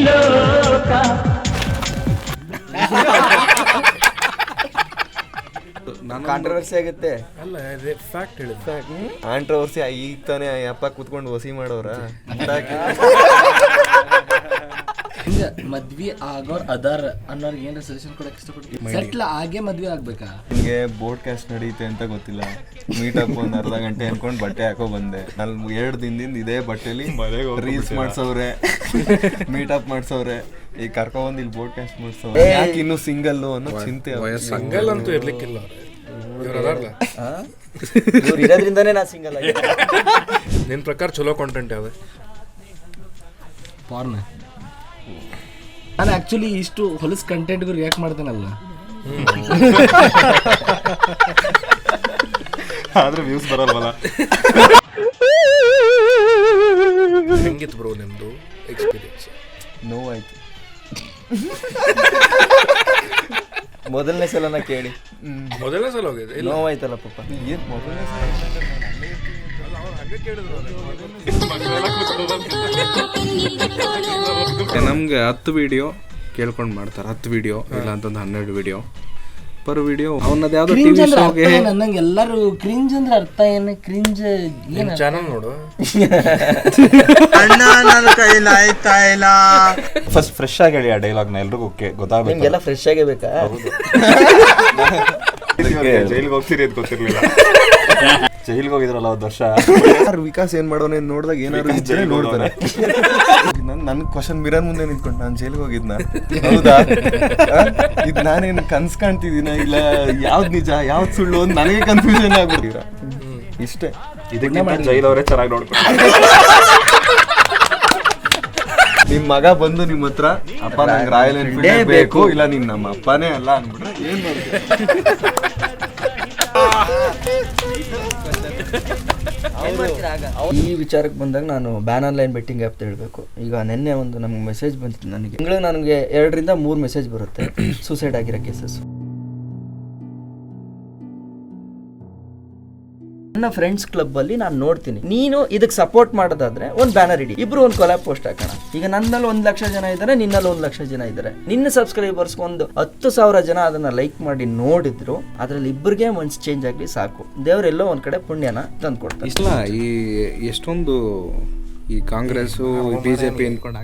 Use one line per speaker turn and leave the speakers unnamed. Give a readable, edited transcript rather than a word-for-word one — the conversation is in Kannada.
ಲೋಕ.
ಕಾಂಟ್ರವರ್ಸಿ ಆಗುತ್ತೆ
ಅಲ್ಲ ಫ್ಯಾಕ್ಟ್ ಹೇಳಿದ್ರೆ
ಕಾಂಟ್ರವರ್ಸಿ ಈಗ ತಾನೇ ಅಪ್ಪ ಕೂತ್ಕೊಂಡು ವಸಿ ಮಾಡೋರ
ಹಿಂಗ ಮದ್ವಿ ಆಗೋರ್ ಅದಾರ ಅನ್ನೋರ್ಗೆ ಏನಾರ ಸಜೆಷನ್ ಕೊಡಕ್ಕೆ ಇಷ್ಟಪಡ್ತೀನಿ. ಸೆಟ್ಲ್ ಆಗೇ ಮದ್ವೆ ಆಗ್ಬೇಕಾ?
ನಿಮಗೆ ಬೋರ್ಡ್ಕಾಸ್ಟ್ ನಡೀತೆ ಅಂತ ಗೊತ್ತಿಲ್ಲ, ಮೀಟಪ್ ಒಂದು ಅರ್ಧ ಗಂಟೆ ಅನ್ಕೊಂಡು ಬಟ್ಟೆ ಹಾಕೋ ಬಂದೆ. ನಾನು 2 ದಿನದಿಂದ ಇದೇ ಬಟ್ಟೆಲಿ ರೀಲ್ಸ್ ಮಾಡ್ಸವ್ರೆ, ಮೀಟಪ್ ಮಾಡ್ಸವ್ರೆ, ಈಗ ಕರ್ಕೊಂಡ್ ಇಲ್ಲಿ ಬೋರ್ಡ್ಕಾಸ್ಟ್ ಮಾಡ್ಸವ್ರೆ. ಯಾಕೆ ಇನ್ನು ಸಿಂಗಲ್ ಅನ್ನೋ ಚಿಂತೆ.
ಸಿಂಗಲ್ ಅಂತೂ ಇರ್ಲಿಕ್ಕಿಲ್ಲ
ಇರೋದ್ರಿಂದಾನೇ ನಾ ಸಿಂಗಲ್ ಆಗಿ.
ನಿನ್ನ ಪ್ರಕಾರ ಚಲೋ ಕಾಂಟೆಂಟ್ ಯಾವ್ದು?
ಪಾರ್ನ. ನಾನು ಆ್ಯಕ್ಚುಲಿ ಇಷ್ಟು ಹೊಲಸ್ ಕಂಟೆಂಟ್ಗೂ ರಿಯಾಕ್ಟ್ ಮಾಡ್ತೇನಲ್ಲ,
ಆದ್ರೆ ವ್ಯೂಸ್ ಬರಲ್ವಲ್ಲ.
ಹೆಂಗಿತ್ತು ಬ್ರೋ ನಿಮ್ಮದು ಎಕ್ಸ್ಪೀರಿಯನ್ಸ್?
ನೋವಾಯ್ತು ಮೊದಲನೇ ಸಲನ ಕೇಳಿ.
ಮೊದಲನೇ ಸಲ ಹೋಗಿದೆ,
ನೋವಾಯ್ತಲ್ಲ ಪಾಪ. ಏನು ಮೊದಲನೇ ಸಲ?
ನಮ್ಗೆ 10 ವಿಡಿಯೋ ಕೇಳ್ಕೊಂಡು ಮಾಡ್ತಾರೆ, 10 ವಿಡಿಯೋ ಇಲ್ಲ ಅಂತಂದು 12 ವಿಡಿಯೋ ಪರ್ ವಿಡಿಯೋ. ಅವನದು ಯಾವ್ದೋ ಟಿವಿ ಶೋಗೆ
ನಂಗೆ ಎಲ್ಲರೂ ಕ್ರಿಂಜ್ ಅಂದ್ರೆ ಅರ್ಥ ಏನು? ಕ್ರಿಂಜ್
ನಿನ್ನ ಚಾನಲ್ ನೋಡು.
ಅಣ್ಣ ನನ್ನ ಕೈಲಿ ಆಯ್ತಾ ಇಲ್ಲ. ಫಸ್ಟ್ ಫ್ರೆಶ್ ಆಗಿ ಹೇಳಿ ಆ ಡೈಲಾಗ್ನ, ಎಲ್ರಿಗೂ ಗೊತ್ತಾಗಬೇಕು.
ನಿಮ್ಗೆಲ್ಲ ಫ್ರೆಶ್ ಆಗೇ ಬೇಕಾ?
ಜೈಲಿಗೆ ಹೋಗ್ತೀರಿ ಅಂತ ಗೊತ್ತಿರ್ಲಿಲ್ಲ. ಜೈಲಿಗೆ ಹೋಗಿದ್ರಲ್ಲ 1 ವರ್ಷ. ವಿಕಾಸ್ ಏನ್ ಮಾಡೋಣ ನೋಡಿದಾಗ ಏನಾದ್ರು ಇದ್ರೆ ನೋಡ್ತಾರೆ. ನನ್ ಕ್ವಶನ್ ಮಿರರ್ ಮುಂದೆ ನಿಂತ್ಕೊಂಡು ನಾನು ಜೈಲಿಗೆ ಹೋಗಿದ್ನ, ಹೌದಾ, ಇದು ನಾನೇನು ಕನ್ಸ್ ಕಾಣ್ತಿದ್ದೀನ ಇಲ್ಲ ಯಾವ್ದು ನಿಜ ಯಾವ್ದು ಸುಳ್ಳು ಅಂತ ನನಗೆ ಕನ್ಫ್ಯೂಷನ್ ಆಗ್ಬಿಟ್ಟಿರ. ಇಷ್ಟೇ. ಇದಕ್ಕೆ ಜೈಲವರೇ ಚೆನ್ನಾಗಿ ನೋಡ್ಕೊಂಡು ನಿಮ್ ಮಗ ಬಂದು ನಿಮ್ ಹತ್ರ ಅಪ್ಪ ನಂಗೆ ರಾಯಲ್ ಎನ್ಫೀಲ್ಡ್ ಬೇಕು, ಇಲ್ಲ ನೀನ್ ನಮ್ಮ ಅಪ್ಪನೇ ಅಲ್ಲ ಅನ್ಬಿಟ್ರೆ ಏನ್ ಮಾಡ್ತೀಯ?
ಈ ವಿಚಾರಕ್ಕೆ ಬಂದಾಗ ನಾನು ಬ್ಯಾನ್ ಆನ್ಲೈನ್ ಬೆಟ್ಟಿಂಗ್ ಆ್ಯಪ್ ಹೇಳ್ಬೇಕು. ಈಗ ನಿನ್ನೆ ಒಂದು ನಮ್ಗೆ ಮೆಸೇಜ್ ಬಂದಿತ್ತು ನನಗೆ. ತಿಂಗಳಿಗೆ ನನಗೆ 2 ರಿಂದ 3 ಮೆಸೇಜ್ ಬರುತ್ತೆ ಸೂಸೈಡ್ ಆಗಿರೋ ಕೇಸಸ್. ನನ್ನ ಫ್ರೆಂಡ್ಸ್ ಕ್ಲಬ್ ಅಲ್ಲಿ ನಾನು ನೋಡ್ತೀನಿ, ನೀನು ಇದಕ್ಕೆ ಸಪೋರ್ಟ್ ಮಾಡೋದಾದ್ರೆ ಒಂದು ಬ್ಯಾನರ್ ಇಡಿ, ಇಬ್ರು ಒಂದು ಕೊಲಾಬ್ ಪೋಸ್ಟ್ ಹಾಕೋಣ. ಈಗ ನನ್ನಲ್ಲಿ 1 ಲಕ್ಷ ಜನ ಇದ್ದಾರೆ, ನಿನ್ನಲ್ಲಿ 1 ಲಕ್ಷ ಜನ ಇದ್ದಾರೆ. ನಿನ್ನ ಸಬ್ಸ್ಕ್ರೈಬರ್ಸ್ ಒಂದು 10,000 ಜನ ಅದನ್ನ ಲೈಕ್ ಮಾಡಿ ನೋಡಿದ್ರು, ಅದ್ರಲ್ಲಿ ಇಬ್ಬರಿಗೆ ಮನ್ಸ್ ಚೇಂಜ್ ಆಗ್ಲಿ ಸಾಕು. ದೇವರೆಲ್ಲೋ ಒಂದ್ ಕಡೆ ಪುಣ್ಯನ ತಂದು ಕೊಡ್ತಾರೆ.
ಇಷ್ಟ ಈ ಎಷ್ಟೊಂದು ಈ ಕಾಂಗ್ರೆಸ್ ಬಿಜೆಪಿ ಅನ್ಕೊಂಡು